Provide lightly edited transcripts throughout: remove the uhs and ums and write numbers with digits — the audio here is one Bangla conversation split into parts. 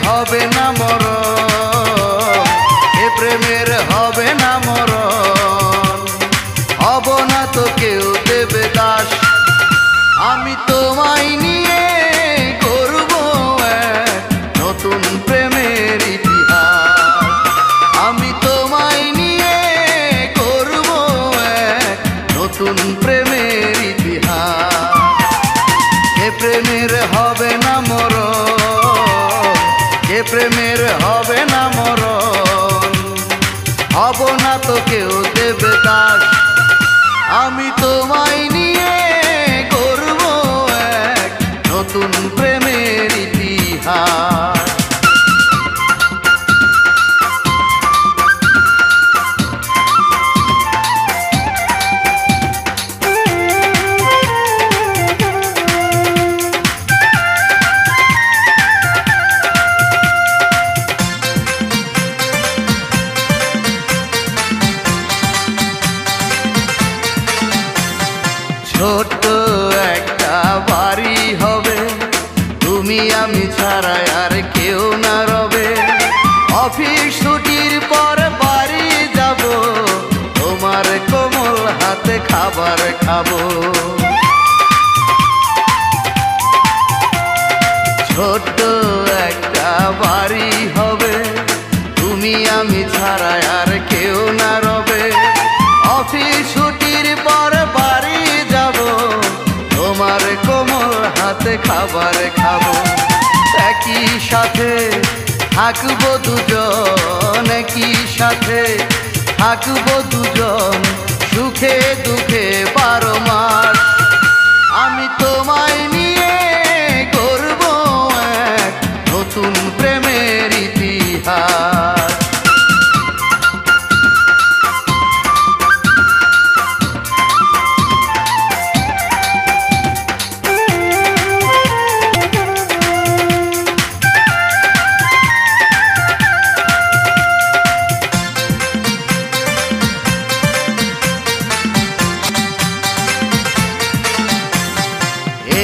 হবে না মরণ, এ প্রেমের হবে না মরণ। হব না তো কেউ দেবে দাস, আমি তোমায় নিয়ে গড়ব এক নতুন প্রেমের ইতিহাস। আমি তোমায় নিয়ে গড়ব এক নতুন প্রেমের ইতিহাস। এ প্রেমের হবে না মরণ, এ প্রেমের হবে না মরণ। হব না তো কেউ দেবে দাস, আমি তোমায় নিয়ে গড়ব এক নতুন প্রেমের ইতিহাস। ছোট্ট একটা বাড়ি হবে, তুমি আমি ছাড়া আর কেউ না রবে। অফিস ছুটির পর বাড়ি যাব, তোমার কোমল হাতে খাবার খাবো। ছোট্ট একটা বাড়ি হবে, তুমি আমি ছাড়া আর কেউ না রবে। অফিস ছুটির পর বাড়ি যাব, তোমার কোমল হাতে খাবার খাবো। একই সাথে থাকবো দুজন, একই সাথে থাকবো দুজন, সুখে দুঃখে 12 মাস। আমি তোমায় নিয়ে গড়ব এক নতুন প্রেমের ইতিহাস।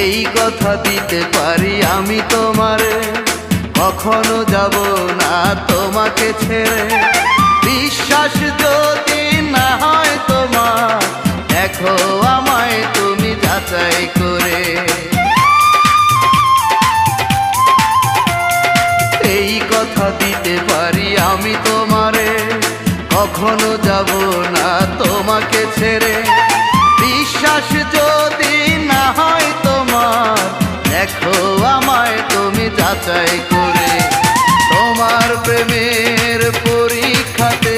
এই কথা দিতে পারি আমি তোমারে, কখনো যাব না তোমাকে ছেড়ে। বিশ্বাস যদি না হয় তোমার, দেখো আমায় তুমি যাচাই করে। এই কথা দিতে পারি আমি তোমারে, কখনো যাব না তোমাকে ছেড়ে। বিশ্বাস যদি না হয় তোমার, দেখো আমায় তুমি যাচাই করে। তোমার প্রেমের পরীক্ষাতে,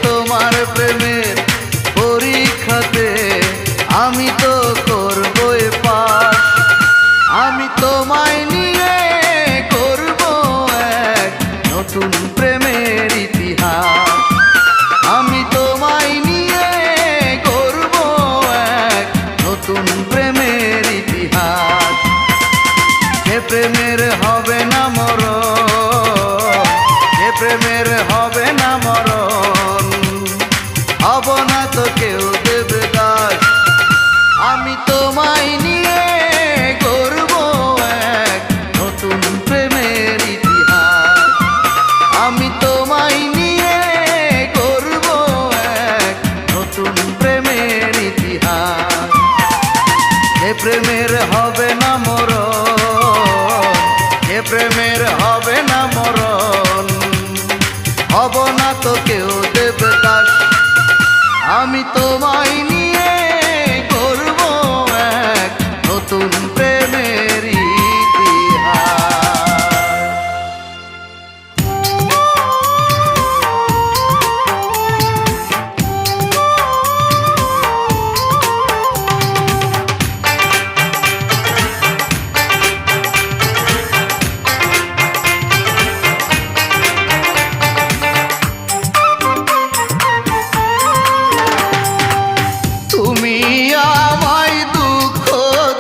তোমার প্রেমের পরীক্ষাতে আমি তো করবই পাস। আমি তোমায় নিয়ে করব এক নতুন প্রেমের ইতিহাস। আমি তোমায় নিয়ে করব এক নতুন প্রেমের ইতিহাস। যে প্রেমের হবে না মরণ, যে প্রেমের হবে না মরণ। হব না তো কেউ দেবে দাস, আমি তোমায় নিয়ে গড়ব এক নতুন প্রেমের ইতিহাস। আমি তোমায় নিয়ে গড়ব এক নতুন প্রেমের ইতিহাস। যে প্রেমের হবে না মরণ, যে প্রেমের হবে না মরণ। হব না তো কেউ দেবে দাস, আমি তোমায় নিয়ে গড়ব এক নতুন প্রেমের ইতিহাস। তুমি আমায় দুঃখ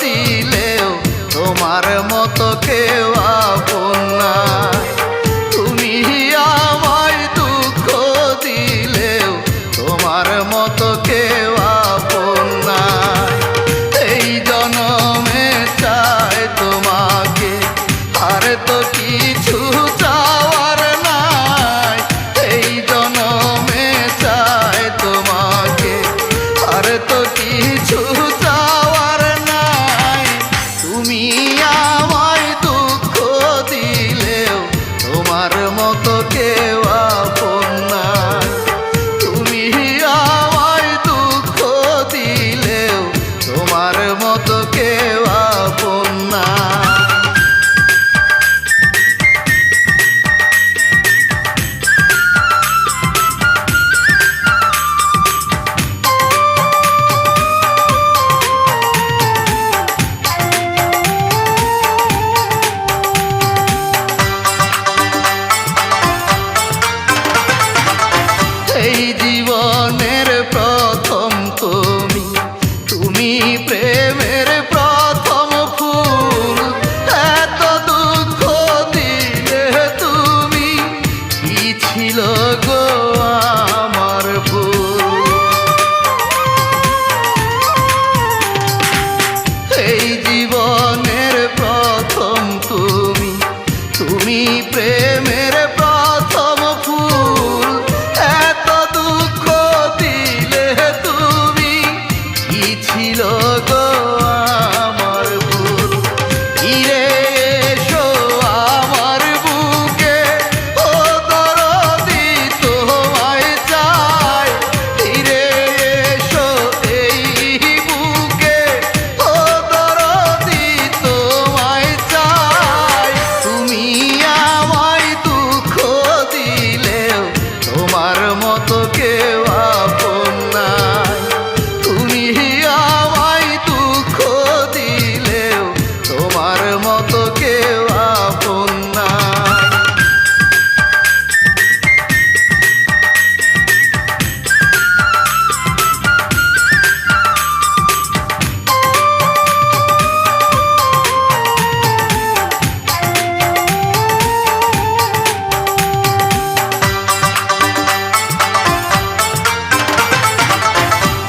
দিলেও তোমার মতো কেউ আপন না। তুমি আমায় দুঃখ দিলেও তোমার মতো কেউ আপন না। এই জন্মে চাই তোমাকে, আর তো কিছু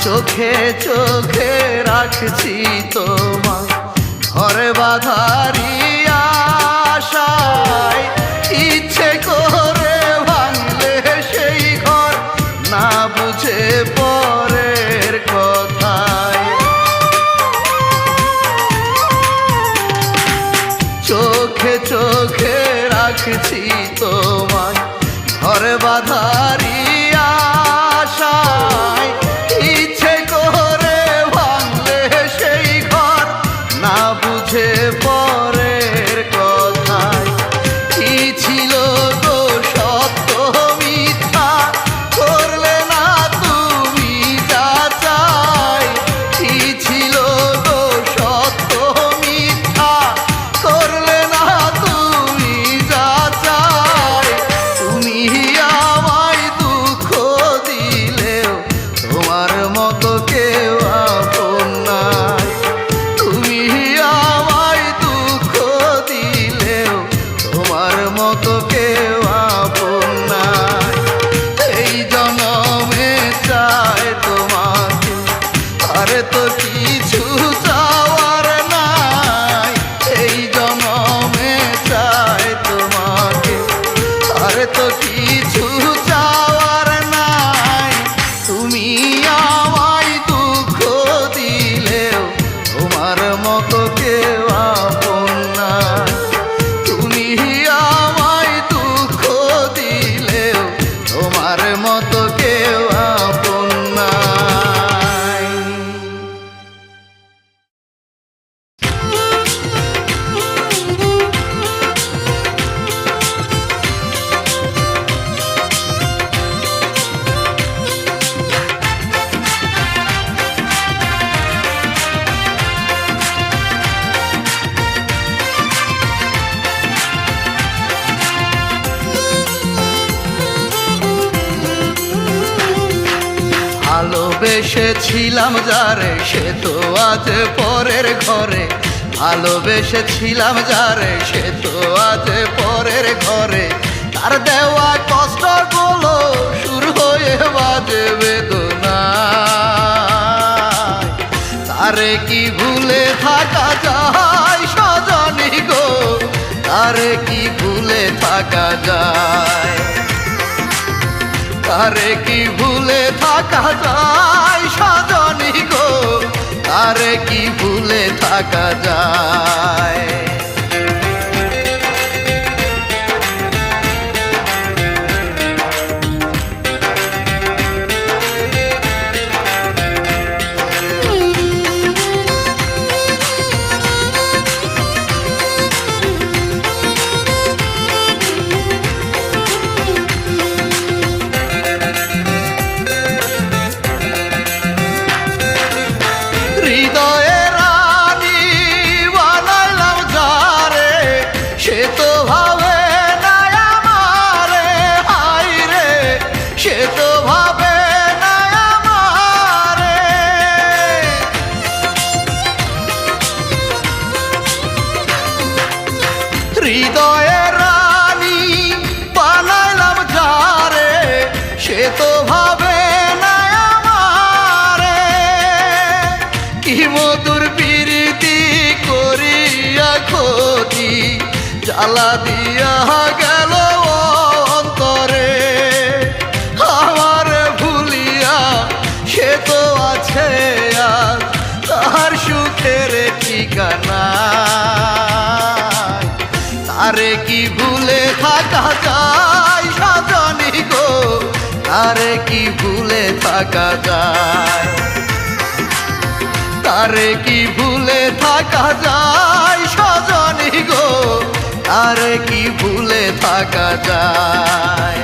চোখে চোখে রাখছি তোমায় ঘরে বাঁধারি আশায়, ইচ্ছে করে ভাঙলে সেই ঘর না বুঝে পরের কথায়। চোখে চোখে রাখছি তোমায় ঘরে বাঁধারি আশায়, ইচ্ছে করে ভাঙলে সেই ঘর না বুঝে পরের কথায়। কি ছিল গো সত্য মিথ্যা করলে না তুমি যাচাই, কি ছিল গো সত্য মিথ্যা করলে না তুমি যাচাই। তুমি আমায় দুঃখ দিলেও তোমার মতো কেউ আপন নাই, তুমি আমায় দুঃখ দিলেও তোমার মতো কেউ আপন নাই। এই জনমে চাই তোমাকে আর তো কিছু চাওয়ার নাই, এই জনমে চাই তোমাকে আর তো কিছু চাওয়ার নাই। তুমি আমায় দুঃখ দিলেও তোমার মতো কেউ আপন নাই, তুমি আমায় দুঃখ দিলেও তোমার মতো কেউ আপন নাই। ভালোবেসেছিলাম যারে সে তো আজ পরের ঘরে, ভালোবেসেছিলাম যারে সে তো আজ পরের ঘরে। তার দেওয়া কষ্টগুলো শুরু হয়ে বাজে বেদনা, তারে কি ভুলে থাকা যায় সজনী গো, তারে কি ভুলে থাকা যায়, তারে কি ভুলে থাকা যায় সজনী গো, তারে কি ভুলে থাকা যায়। হৃদয়ে রানী বানাইলাম যারে সে তো ভাবে না আমারে, হাই রে সে তো ভাবে না আমারে। হৃদয়ে রানী বানাইলাম যারে সে তো ভাবে না আমারে। কি মধুর প্রীতি করিয়া ক্ষতি জ্বালা দিয়া গেল অন্তরে, আমার ভুলিয়া সে তো আছে আজ তার সুখের ঠিকানা। তারে কি ভুলে থাকা যায় সজনী গো, তারে কি ভুলে থাকা যায়, তারে কি ভুলে থাকা যায় সজনী গো, তারে কি ভুলে থাকা যায়।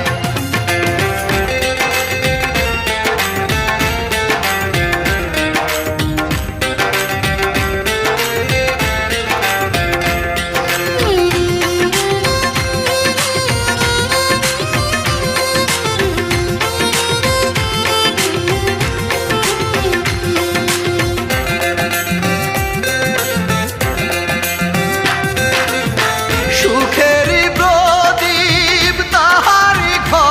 সুখেরই প্রদীপ তাহারি ঘর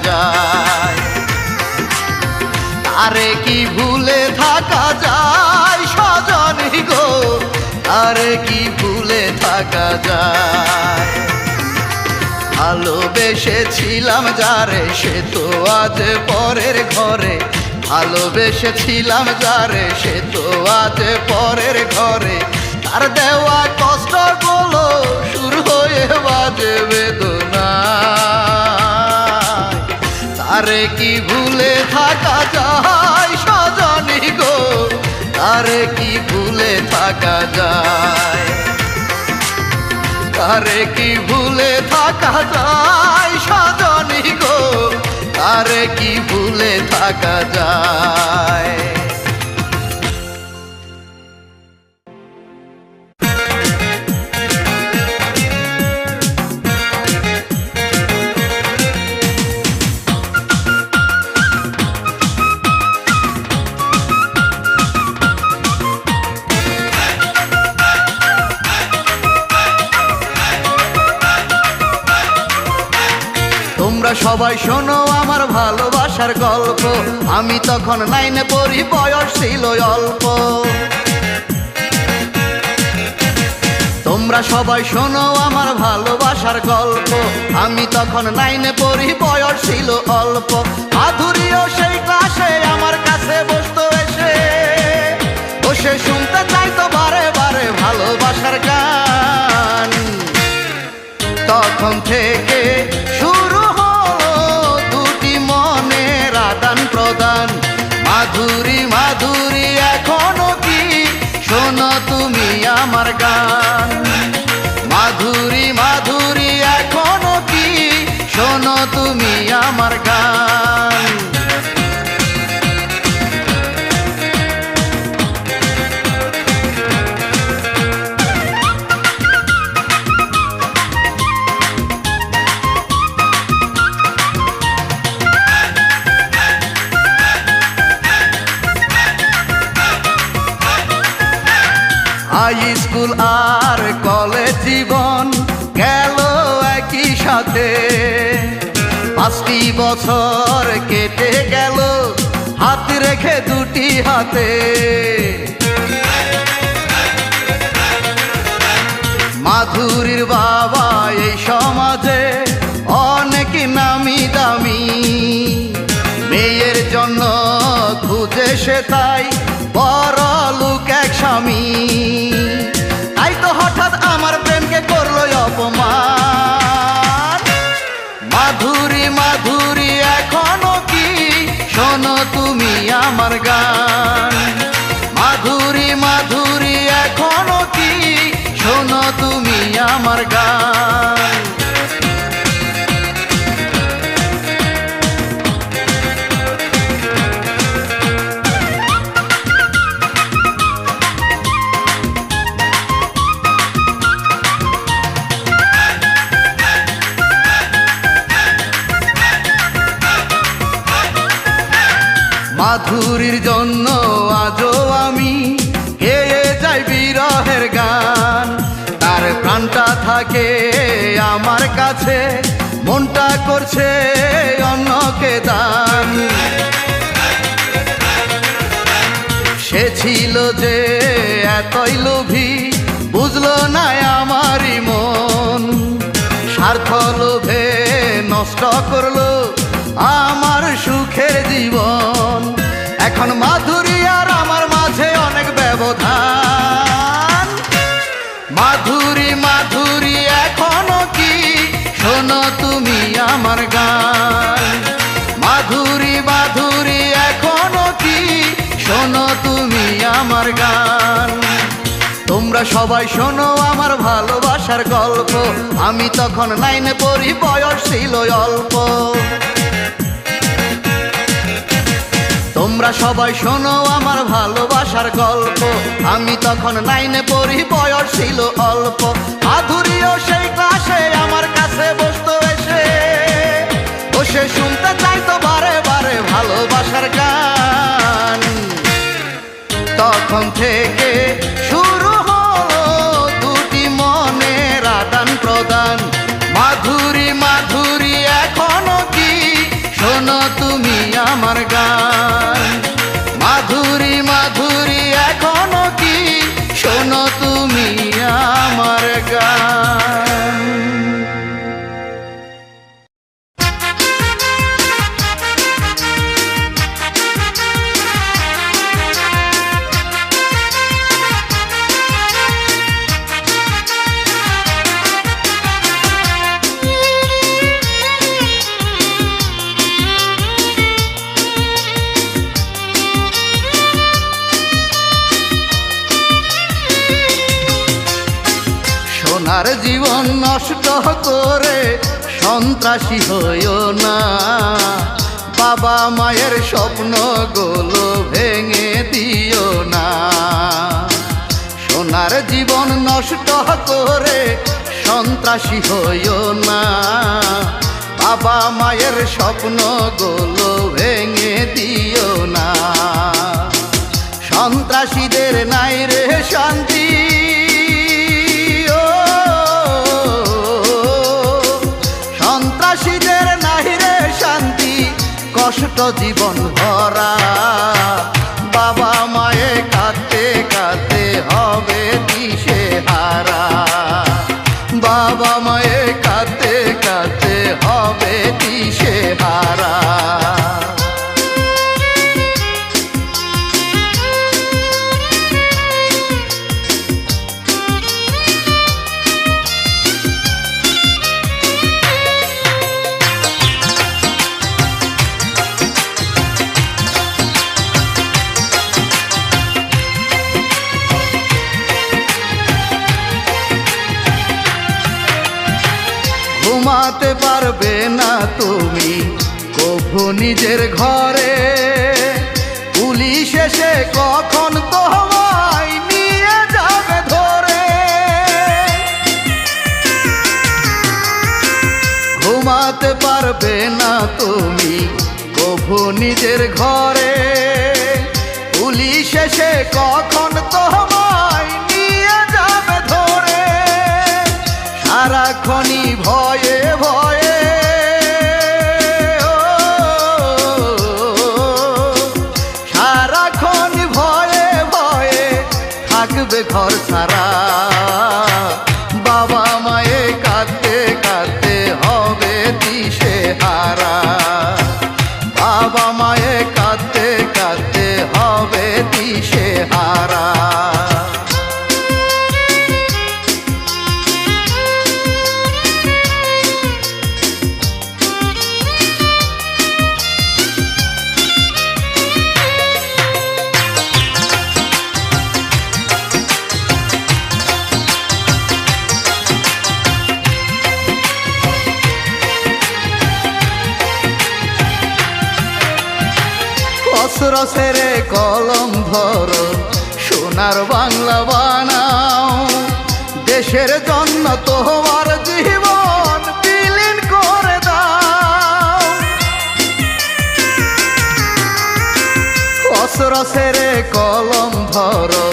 যায়, তারে কি ভুলে থাকা যায় সজনী গো, তারে কি ভুলে থাকা যায়। ভালোবেসেছিলাম যারে সে তো আজ পরের ঘরে, ভালোবেসেছিলাম যারে সে তো আজ পরের ঘরে, তার দেওয়া কষ্টগুলো শুরু হয়ে বাজে বেদনা, তারে কি ভুলে থাকা যায় সজনী গো, তারে কি ভুলে থাকা যায়, তারে কি ভুলে থাকা যায় সজনী গো, তারে কি ভুলে থাকা যায়। তোমরা সবাই শোনো আমার ভালোবাসার গল্প, আমি তখন 9 পড়ি, বয়স ছিল অল্প। তোমরা সবাই শোনো আমার ভালোবাসার গল্প, আমি তখন 9 পড়ি, বয়স ছিল অল্প। মাধুরীও সেই ক্লাসে আমার কাছে বসতো এসে, বসে শুনতে চাইতো বারে বারে ভালোবাসার গান। তখন থেকে শুরু হলো দুটি মনের আদান প্রদান, মাধুরী মাধুরী এখনো কি শোনো তুমি আমার গান, মাধুরী মাধুরী এখনো কি শোনো তুমি আমার গান। হাই স্কুল আর কলেজ জীবন গেল একই সাথে, 5টি বছর কেটে গেল হাত রেখে দুটি হাতে। মাধুরীর বাবা এই সমাজে অনেক নামি দামি, মেয়ের জন্য খুঁজে সে তাই বড় লোক এক স্বামী। তাই তো হঠাৎ আমার প্রেমকে করলো অপমান, মাধুরী মাধুরী এখনো কি শোনো তুমি আমার গান, মাধুরী মাধুরী এখনো কি শোনো তুমি আমার গান। মাধুরীর জন্য আজও আমি গেয়ে যাই বিরহের গান, তার প্রাণটা থাকে আমার কাছে, মনটা করছে অন্যকে দান। সে ছিল যে এতই লোভী, বুঝলো না আমারই মন, স্বার্থ লোভে নষ্ট করলো আমার সুখের জীবন। এখন মাধুরী আর আমার মাঝে অনেক ব্যবধান, মাধুরী মাধুরী এখনো কি শোনো তুমি আমার গান, মাধুরী মাধুরী এখনো কি শোনো তুমি আমার গান। তোমরা সবাই শোনো আমার ভালোবাসার গল্প, আমি তখন 9 পড়ি, বয়স ছিল অল্প। তোমরা সবাই শোনো আমার ভালোবাসার গল্প, আমি তখন 9 পড়ি, বয়স ছিল অল্প। মাধুরীও সেই ক্লাসে আমার কাছে বসতো এসে, বসে শুনতে চাইতো বারে বারে ভালোবাসার গান। তখন থেকে শুরু হলো দুটি মনের আদান প্রদান, মাধুরী মাধুরী এখনো কি সোনার জীবন নষ্ট করে সন্ত্রাসী হইও না, বাবা মায়ের স্বপ্নগুলো ভেঙে দিও না। সোনার জীবন নষ্ট করে সন্ত্রাসী হইও না, বাবা মায়ের স্বপ্নগুলো ভেঙে দিও না। সন্ত্রাসীদের নাই রে শান্তি, সন্ত্রাসীদের নাই রে শান্তি, কষ্ট জীবন ভরা। বাবা মায়ে কাঁদতে কাঁদতে হবে দিশে হারা, বাবা মায়ে কাঁদতে কাঁদতে হবে দিশে হারা। ঘুমাতে পারবে না তুমি কভু নিজের ঘরে, পুলিশ এসে কখন তোমায় নিয়ে যাবে ধরে। ঘুমাতে পারবে না তুমি কভু নিজের ঘরে, পুলিশ এসে কখন তোমায় নিয়ে যাবে ধরে। সারাক্ষণই ভয়ে ভয়ে, সারাক্ষণ ভয়ে ভয়ে থাকবে ঘর ছাড়া। বাবা মায়ে কাঁদতে কাঁদতে হবে দিশে হারা, বাবা মায়ে কাঁদতে কাঁদতে হবে দিশে হারা। অস্ত্র ছেড়ে কলম ধরো, সোনার বাংলা বানাও, দেশের জন্য তোমার জীবন বিলীন করে দাও। অস্ত্র ছেড়ে কলম ধরো,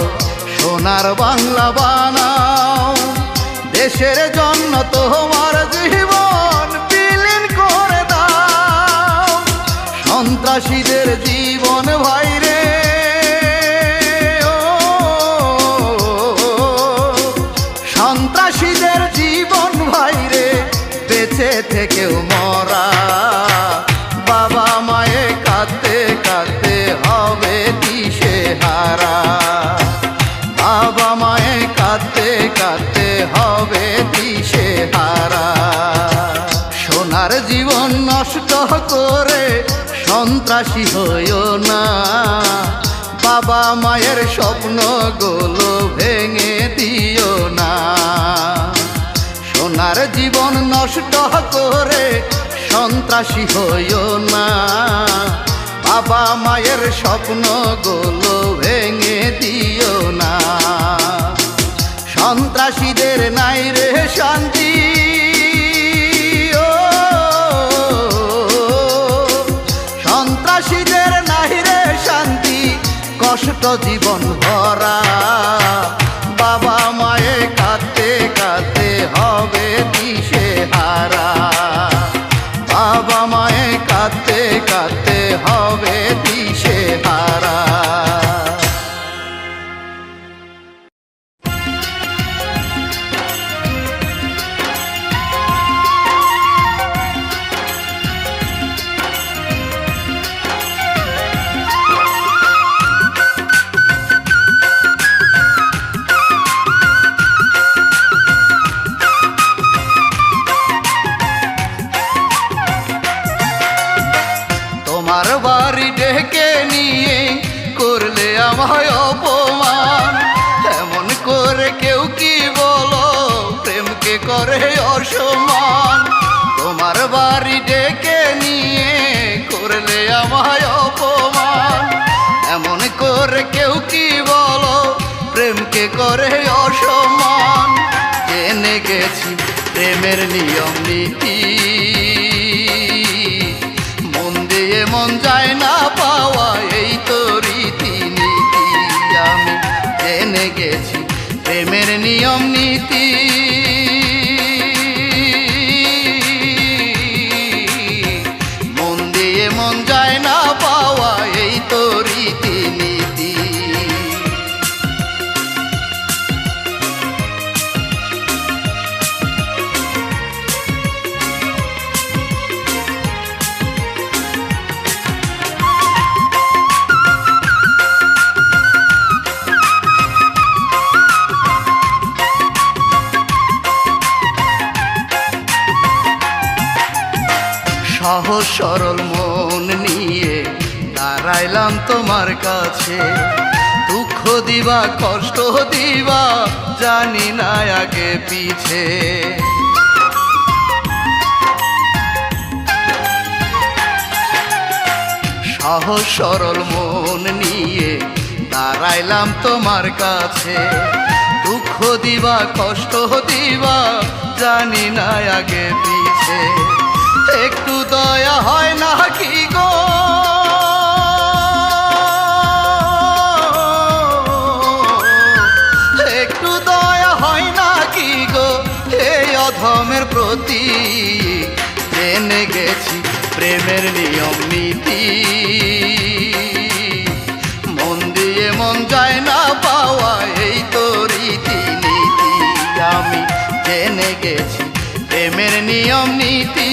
সোনার বাংলা বানাও, দেশের জন্য তোমার জীবন বিলীন করে দাও। সন্ত্রাসীদের জীবন ভাইরে, সন্ত্রাসীদের জীবন ভাইরে বেঁচে থেকেও মরা। বাবা মায়ে কাঁদতে কাঁদতে হবে দিশে হারা, বাবা মায়ে কাঁদতে কাঁদতে হবে দিশে হারা। সোনার জীবন নষ্ট করে সন্ত্রাসী হইও না, বাবা মায়ের স্বপ্নগুলো ভেঙে দিও না। সোনার জীবন নষ্ট করে সন্ত্রাসী হইও না, বাবা মায়ের স্বপ্নগুলো ভেঙে দিও না। সন্ত্রাসীদের নাই রে শান্তি, সন্ত্রাসীদের নাই রে শান্তি, কষ্ট জীবন ভরা। বাবা মায়ে কাঁদতে কাঁদতে হবে দিশে হারা, বাবা মায়ে কাঁদতে কাঁদতে হবে দিশে হারা। করে অসম্মান। তোমার বাড়ি ডেকে নিয়ে করলে আমায় অপমান। এমন করে কেউ কি বলো প্রেমকে করে অসম্মান। জেনে গেছি প্রেমের নিয়ম নীতি, মন দিয়ে মন যায় না পাওয়া এই তো রীতিনীতি। আমি জেনে গেছি প্রেমের নিয়ম নীতি, মন দিয়ে মন যায় না পাওয়া এই তো রীতিনীতি। সহজ সরল মন নিয়ে দাঁড়াইলাম তোমার কাছে। দুঃখ দিবা কষ্ট দিবা জানি না আগে পিছে। সহজ সরল মন নিয়ে দাঁড়াইলাম তোমার কাছে। দুঃখ দিবা কষ্ট দিবা জানি না আগে পিছে। একটু দয়া হয় না কি গো, একটু দয়া হয় না কি গো এই অধমের প্রতি। জেনে গেছি প্রেমের নিয়ম নীতি, মন দিয়ে মন যায় না পাওয়া এই তো রীতিনীতি। আমি জেনে গেছি প্রেমের নিয়ম নীতি,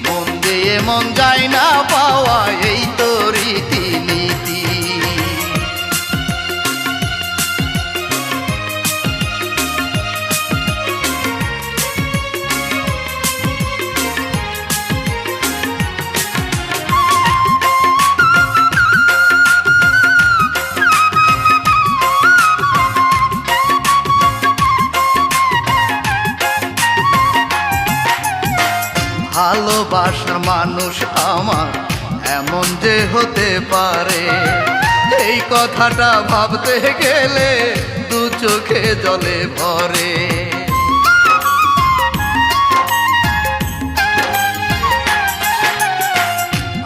মন দিয়ে মন যায় না পাওয়া এই তো রীতিনীতি। ভালোবাসার মানুষ আমার এমন যে হতে পারে, এই কথাটা ভাবতে গেলে দু চোখে জলে ভরে।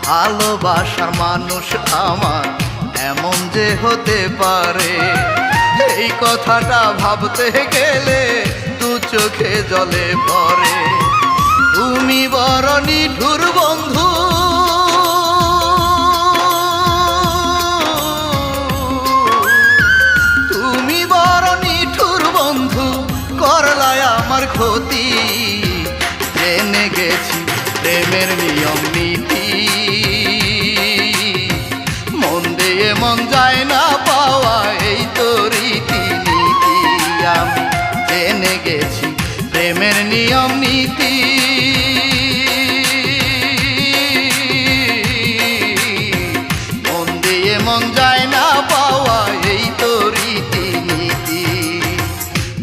ভালোবাসার মানুষ আমার এমন যে হতে পারে, এই কথাটা ভাবতে গেলে দু চোখে জলে ভরে। তুমি বড় নিঠুর বন্ধু, তুমি বড় নিঠুর বন্ধু, করলায় আমার ক্ষতি। জেনে গেছি প্রেমের নিয়ম নীতি, মন দিয়ে মন যায় না পাওয়া এই তো রীতিনীতি। আমি জেনে গেছি প্রেমের নিয়ম নীতি, মন দিয়ে মন যায় না পাওয়া এই তো রীতিনীতি।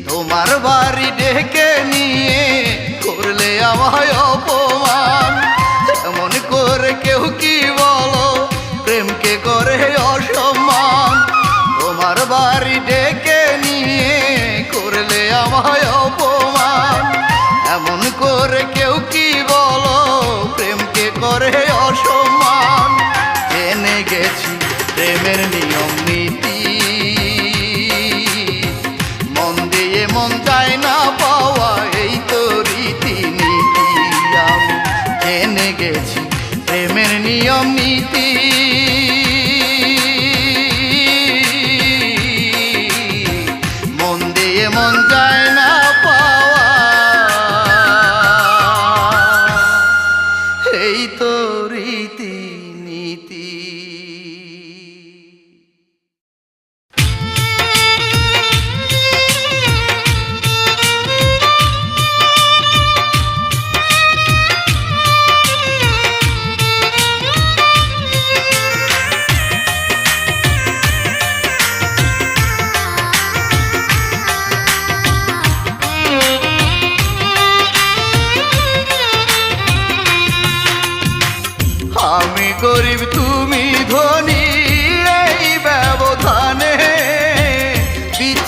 তোমার বাড়ি ডেকে নিয়ে করলে আমায় অপমান। এমন করে কেউ কি বলো প্রেমকে করে অসম্মান। তোমার বাড়ি ডেকে নিয়ে করলে আমায় অপমান। এমন করে কেউ কি বলো প্রেমকে করে অসম্মান। জেনে গেছি প্রেমের নিয়ম নীতি, মন দিয়ে মন যায় না পাওয়া এই তো রীতিনীতি। আমি জেনে গেছি প্রেমের নিয়ম নীতি, মন দিয়ে মন যায় না পাওয়া এই তো রীতিনীতি।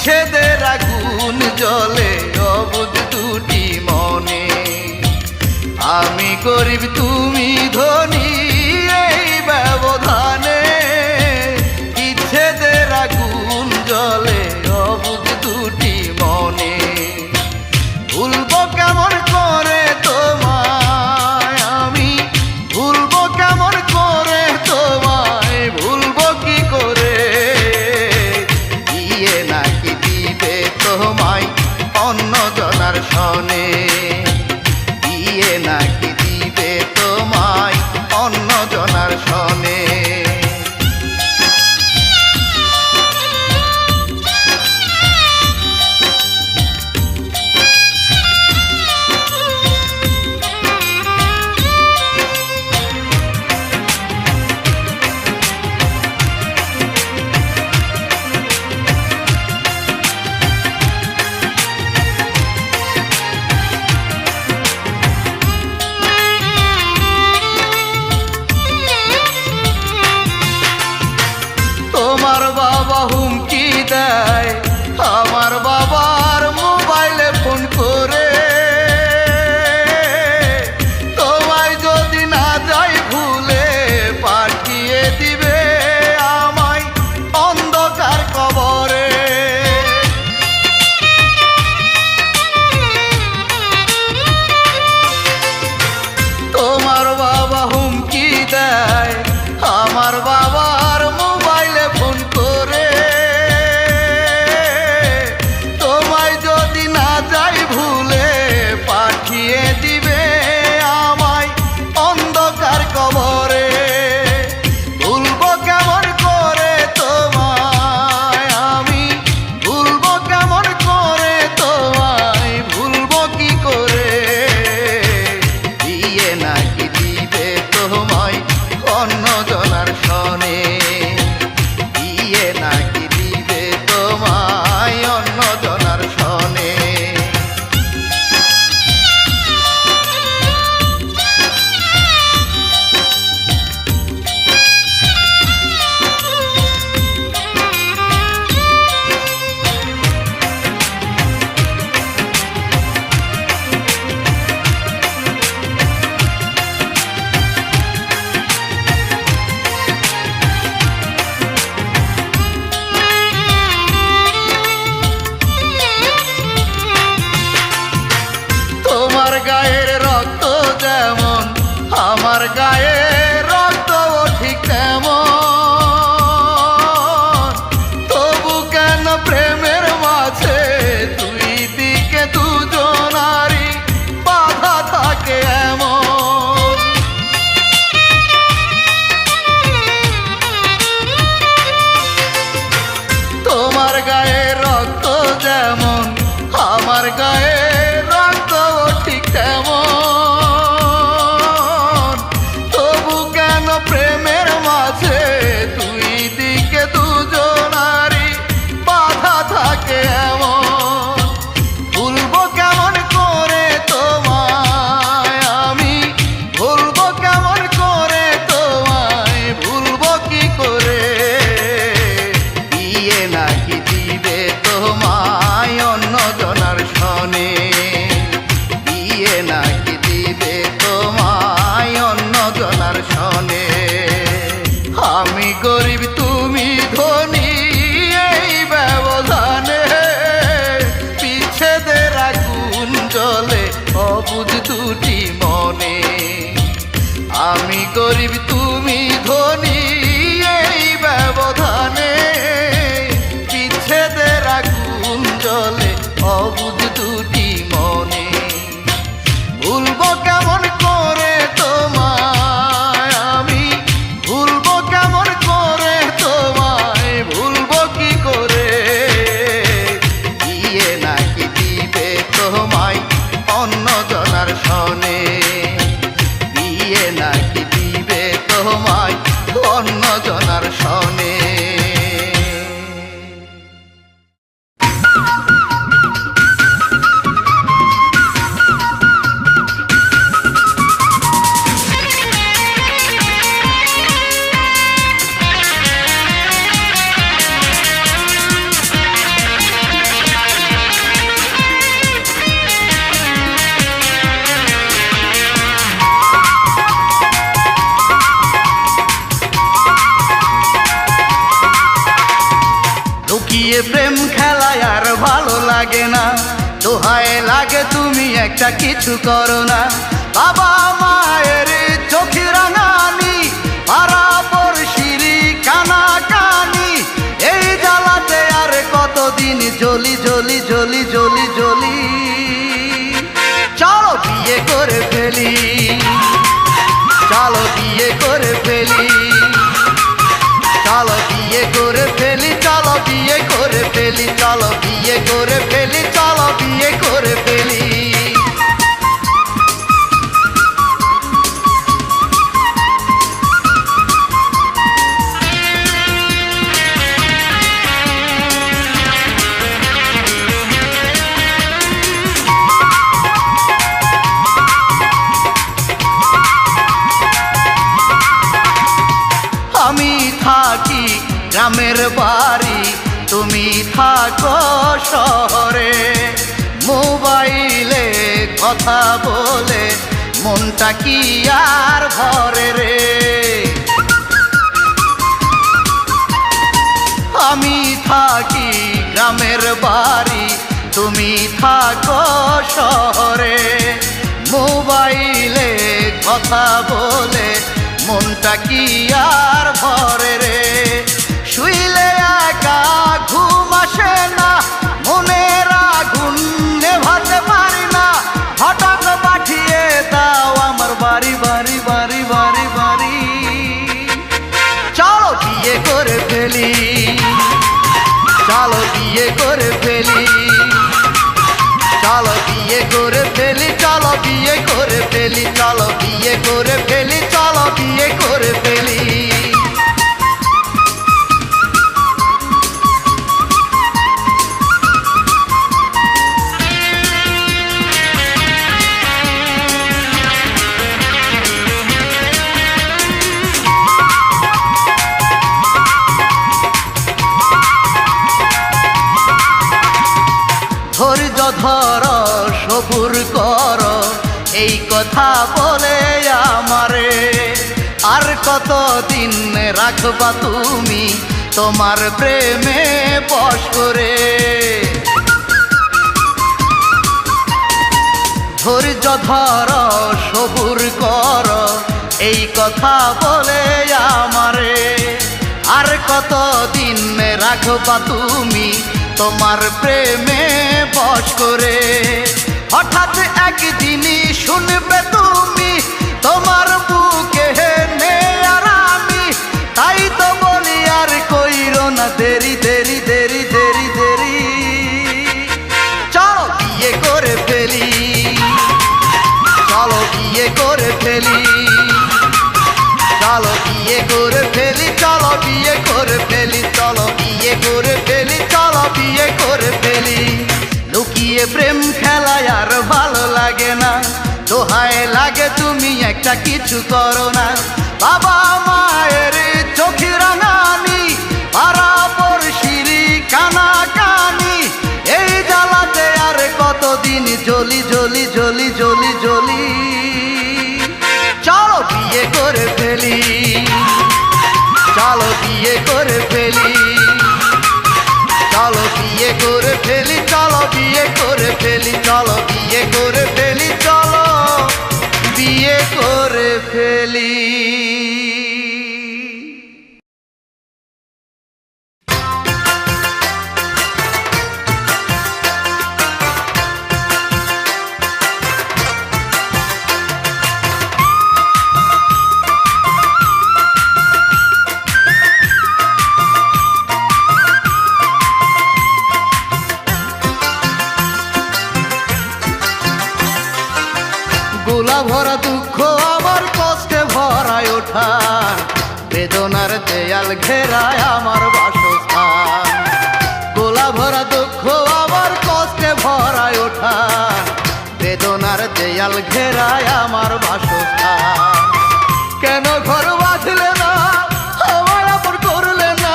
বিচ্ছেদের আগুন জ্বলে অবুঝ দুটি মনে। আমি গরিব তুমি ধনী এই ব্যবধানে, বিচ্ছেদের আগুন জ্বলে অবুঝ দুটি মনে। ভুলবো কেমন করে তোমায় আমি, ভুলবো কেমন করে তোমায়, ভুলবো কি করে? দিয়ে নাকি দিবে তোমায় অন্য জনার সনে, দিয়ে নাকি দিবে তোমায় অন্য জনার সনে। তোমার বাবা হুমকি দেয় আমার বাবার মোবাইলে ফোন করে, তোমায় যদি না যাই ভুলে পাঠিয়ে দিবে আমায় অন্ধকার কবরে। তোমার বাবা হুমকি দেয় আমার বাবার মোবাইলে ফোন করে, তোমায় যদি না যাই ভুলে পাঠিয়ে দিবে আমায় অন্ধকার কবরে। ভুলবো কেমন করে তোমায় আমি, ভুলবো কেমন করে তোমায়, ভুলবো কি করে? দিয়ে নাকি দিবে তোমায় অন্য জনার সনে, দিয়ে নাকি দিবে তোমায় অন্য জনার সনে। তোমার গায়ের রক্ত যেমন আমার গায়ের রক্ত ঠিক তেমন, তবু কেন প্রেমের মাঝে দুই দিকে দুজনারই বাধা থাকে এমন? তোমার গায়ের রক্ত যেমন আমার গায়ের রক্ত ঠিক তেমন, তবু কেন প্রেমের মাঝে দুই দিকে দুজনারই বাধা থাকে এমন? ভুলবো কেমন করে তোমায় আমি, ভুলবো কেমন করে তোমায়, ভুলবো কি করে? দিয়ে নাকি দিবে তোমায় অন্য জনার সনে, দিয়ে নাকি দিবে তোমায় অন্য জনার সনে। আমি গরিব তুমি ধনী এই ব্যবধানে, বিচ্ছেদের আগুন জ্বলে অবুঝ দুটি মনে। আমি গরিব তুমি ধনী এই ব্যবধানে, বিচ্ছেদের আগুন জ্বলে অবুঝ দুটি মনে। ভুলবো কেমন করে তোমায় আমি, ভুলবো কেমন করে তোমায়, ভুলবো কি করে? দিয়ে নাকি দিবে তোমায় অন্য জনার সনে, দিয়ে নাকি দিবে তোমায় অন্য জনার সনে। খেলায় আর ভালো লাগে না, দোহায় লাগে তুমি একটা কিছু করো না। বাবা মায়ের চোখে রাঙানি, পাড়া পড়শিরি কানা কানি, এই জ্বালাতে আর কতদিন জ্বলি জ্বলি জ্বলি জ্বলি জ্বলি। চলো বিয়ে করে ফেলি, চলো বিয়ে করে ফেলি, চলো বিয়ে করে ফেলি, চলো বিয়ে করে ফেলি, চলো বিয়ে করে ফেলি, চলো বিয়ে করে ফেলি। আমি থাকি গ্রামের বাড়ি, তুমি থাকো শহরে, মোবাইলে কথা বলে মনটা কি আর ভরে রে। আমি থাকি গ্রামের বাড়ি, তুমি থাকো শহরে, মোবাইলে কথা বলে মনটা কি আর ভরে রে। শুইলে একা ঘুম আসে না, মনের আগুন নেভাতে পারি না, হঠাৎ পাঠিয়ে দাও আমার বাড়ি বাড়ি বাড়ি বাড়ি বাড়ি। চলো বিয়ে করে ফেলি, চলো বিয়ে করে ফেলি, চলো বিয়ে করে ফেলি, চলো বিয়ে করে ফেলি, চলো বিয়ে করে ফেলি, চলো বিয়ে করে ফেলি। ধৈর্য ধর, সবুর কর, এই কথা বলে আমারে আর কতদিন রাখবা তুমি তোমার প্রেমে বশ করে। ধৈর্য ধর, সবুর কর, এই কথা বলে আমারে আর কতদিন রাখবা তুমি তোমার প্রেমে বশ করে। হঠাৎ একদিনই শুনবে তুমি তোমার বুকে নে আর আমি, তাই তো বলি আর কইরো না দেরি দেরি দেরি দেরি দেরি। চলো বিয়ে করে ফেলি, চলো বিয়ে করে ফেলি, চলো বিয়ে করে ফেলি, চলো বিয়ে করে ফেলি, চলো বিয়ে করে ফেলি, চলো বিয়ে করে ফেলি। লুকিয়ে প্রেম খেলায় আর ভালো লাগে না, দোহায় লাগে তুমি একটা কিছু করো না। বাবা মায়ের চোখে রাঙানি, পাড়া পড়শিরি কানা কানি, এই জ্বালাতে আর কতদিন জ্বলি জ্বলি জ্বলি জ্বলি জ্বলি। চলো বিয়ে করে ফেলি, চলো বিয়ে করে ফেলি, চলো বিয়ে করে ফেলি, চলো বিয়ে করে ফেলি, চলো বিয়ে করে ফেলি, চলো বিয়ে করে ফেলি। গোলা ভরা দুঃখ আমার কষ্টে ভরায় ওঠান, বেদনার দেয়াল ঘেরায় আমার বাসস্থান। গোলা ভরা দুঃখ আমার কষ্টে ভরায় ওঠান, বেদনার দেয়াল ঘেরায় আমার বাসস্থান। কেন ঘর বাঁধলে না আমায় আপন করলে না,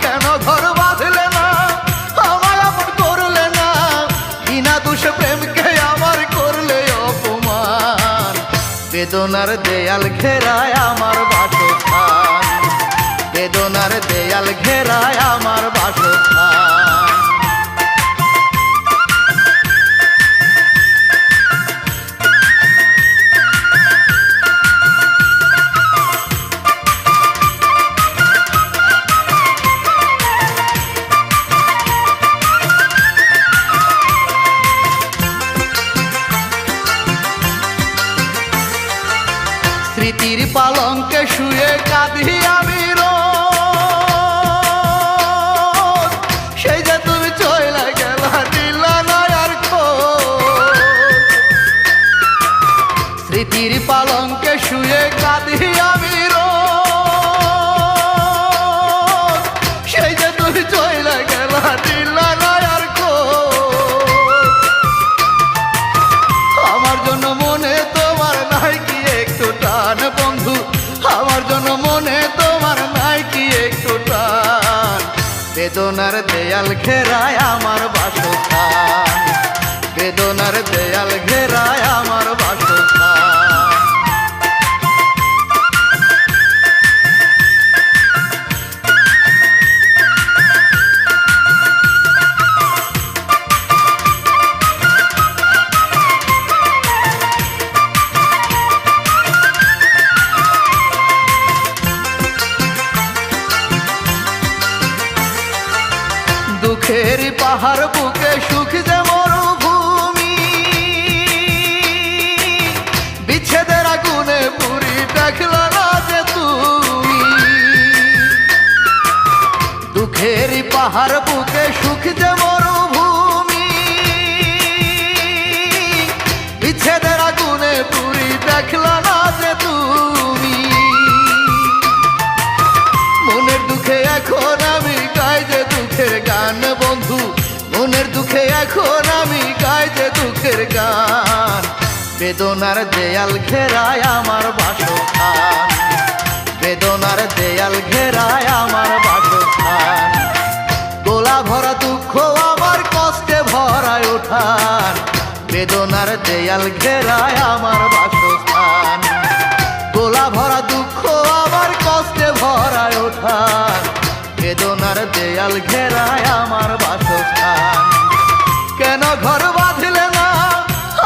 কেন ঘর বাঁধলে না আমায় আপন করলে না, বিনা দোষে প্রেমকে আমার করলে অপমান। বেদনার দেয়াল ঘেরায় আমার বাসস্থান, বেদনার দেয়াল ঘেরায় আমার বাসস্থান। পালঙ্কে শুয়ে কাঁদি আমি রোজ, সেই যে তুমি চইলা গেলা দিলা না আর খোঁজ। আমার জন্য মনে তোমার নাই কি একটু টান বন্ধু, আমার জন্য মনে তোমার নাই কি একটু টান। বেদনার দেয়াল ঘেরায় আমার বাসস্থান, বেদনার দেয়াল ঘেরায় আমার বাসস্থান। দুঃখের পাহাড় বুকে সুখ যে মরুভূমি, বিচ্ছেদের আগুনে পুরি দেখলা না যে তুমি। দুঃখের পাহাড় বুকে সুখ যে মরুভূমি, বিচ্ছেদের আগুনে পুরি দেখলা না যে তুমি। মনের দুঃখে এখন আমি গাই যে দুঃখের গান বন্ধু, মনের দুঃখে এখন আমি গাই যে দুঃখের গান। বেদনার দেয়াল ঘেরায় আমার বাসস্থান, বেদনার দেয়াল ঘেরায় আমার বাসস্থান। গোলা ভরা দুঃখ আমার কষ্টে ভরায় ওঠান, বেদনার দেয়াল ঘেরায় আমার বাসস্থান। গোলা ভরা দুঃখ আমার কষ্টে ভরায় ওঠান, বেদনার দেয়াল ঘেরায় আমার বাসস্থান। কেন ঘর বাঁধলে না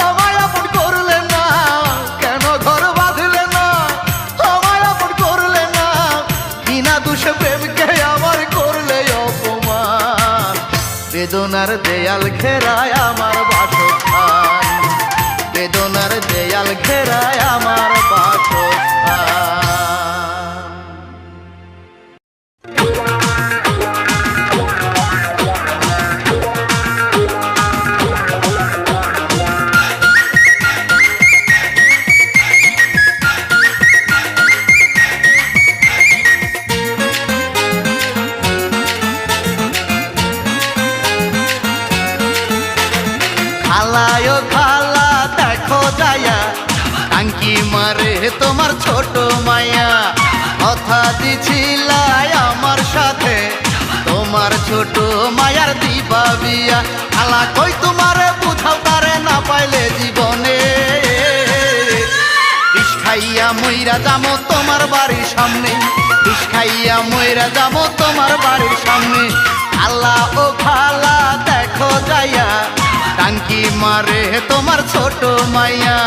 আমায় আপন করলে না, কেন ঘর বাঁধলে না আমায় আপন করলে না, বিনা দোষে প্রেমকে আমার করলে অপমান। বেদনার দেয়াল ঘেরায় আমার বাসস্থান, বেদনার দেয়াল ঘেরায় আমার বাসস্থান। খালায় খালা দেখো যায়া, টাঙ্কি মারে তোমার ছোট মায়া। কথা দিছিলাই আমার সাথে তোমার ছোট মায়ার দিবা বিয়া। খালা কই তোমারে বুঝাও তারে না পাইলে জীবনে, বিষ খাইয়া মইরা যামো তোমার বাড়ির সামনে, বিষ খাইয়া মইরা যামো তোমার বাড়ির সামনে। খালা ও খালা দেখো যায়া, টাঙ্কি মারে তোমার ছোট মাইয়া।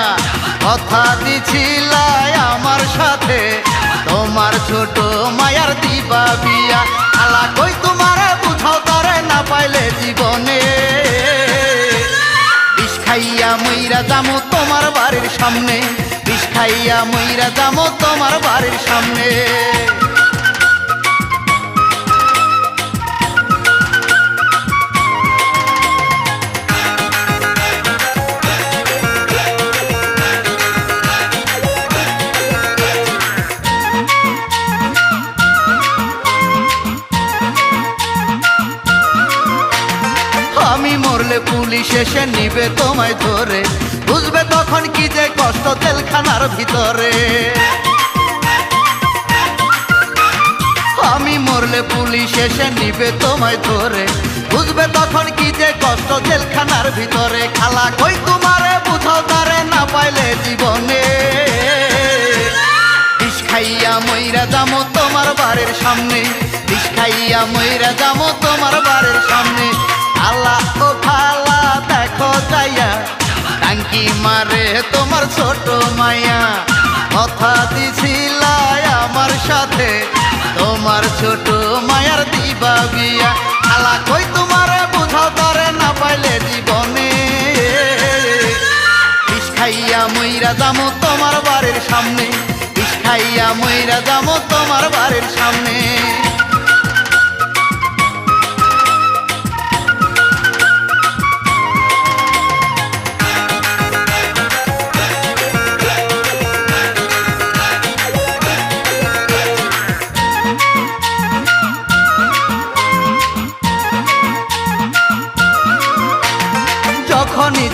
কথা দিছিলাই আমার সাথে তোমার ছোট মায়ার দিবা বিয়া। খালা কই তোমারে বুঝাও তারে না পাইলে জীবনে, বিষ খাইয়া মইরা যামো তোমার বাড়ির সামনে, বিষ খাইয়া মইরা যামো তোমার বাড়ির সামনে। আমি মরলে পুলিশ এসে নিবে তোমায় ধরে, বুঝবে তখন কি যে কষ্ট জেলখানার ভিতরে। আমি মরলে পুলিশ এসে নিবে তোমায় ধরে, বুঝবে তখন কি যে কষ্ট জেলখানার ভিতরে। খালা কই তোমারে বুঝাও তারে না পাইলে জীবনে, বিষ খাইয়া মইরা যামো তোমার বাড়ির সামনে, বিষ খাইয়া মইরা যামো তোমার বাড়ির সামনে। খালা ও খালা দেখো যাইয়া, টাঙ্কি মারে তোমার ছোট মাইয়া। কথা দিছিলাই আমার সাথে তোমার ছোট মায়ার দিবা বিয়া। খালা কই তোমারে বুঝাও তারে না পাইলে জীবনে, বিষ খাইয়া মইরা যামো তোমার বাড়ির সামনে, বিষ খাইয়া মইরা যামো তোমার বাড়ির সামনে।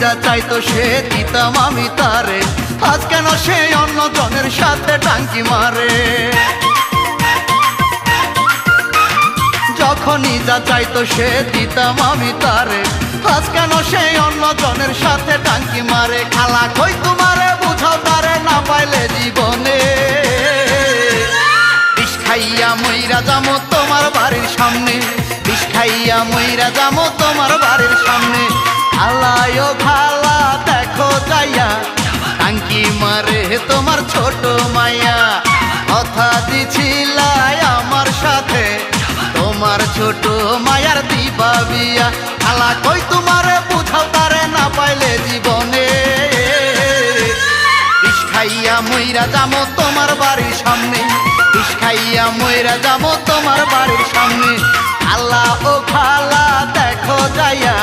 যা চাইতো সে দিতাম আমি তারে, আজ কেন সে অন্য জনের সাথে টাঙ্কি মারে। যখনই যা চাইতো সে দিতাম আমি তারে, আজ কেন সে অন্য জনের সাথে টাঙ্কি মারে। খালা কই তোমারে বুঝাও তারে না পাইলে জীবনে, বিষ খাইয়া মইরা যামো তোমার বাড়ির সামনে, বিষ খাইয়া মইরা যামো তোমার বাড়ির সামনে। খালায় ও খালা দেখো যাইয়া টাঙ্কি মারে তোমার ছোট মাইয়া, কথা দিছিলাই আমার সাথে তোমার ছোট মায়ার দিবা বিয়া। খালা কই তোমারে বুঝাও তারে না পাইলে জীবনে, বিষ খাইয়া মইরা যামো তোমার বাড়ির সামনে, বিষ খাইয়া মইরা যামো তোমার বাড়ির সামনে। খালা ও খালা দেখো যাইয়া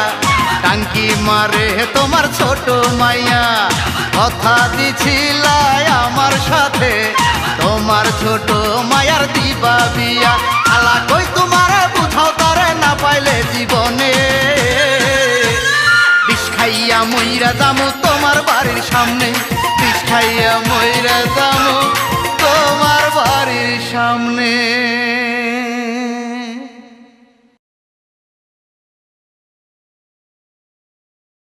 টাঙ্কি মারে তোমার ছোট মাইয়া, কথা দিছিলাই আমার সাথে তোমার ছোট মায়ার দিবা বিয়া। খালা কই তোমারে বুঝাও তারে না পাইলে জীবনে, বিষ খাইয়া মইরা যামো তোমার বাড়ির সামনে, বিষ খাইয়া মইরা যামো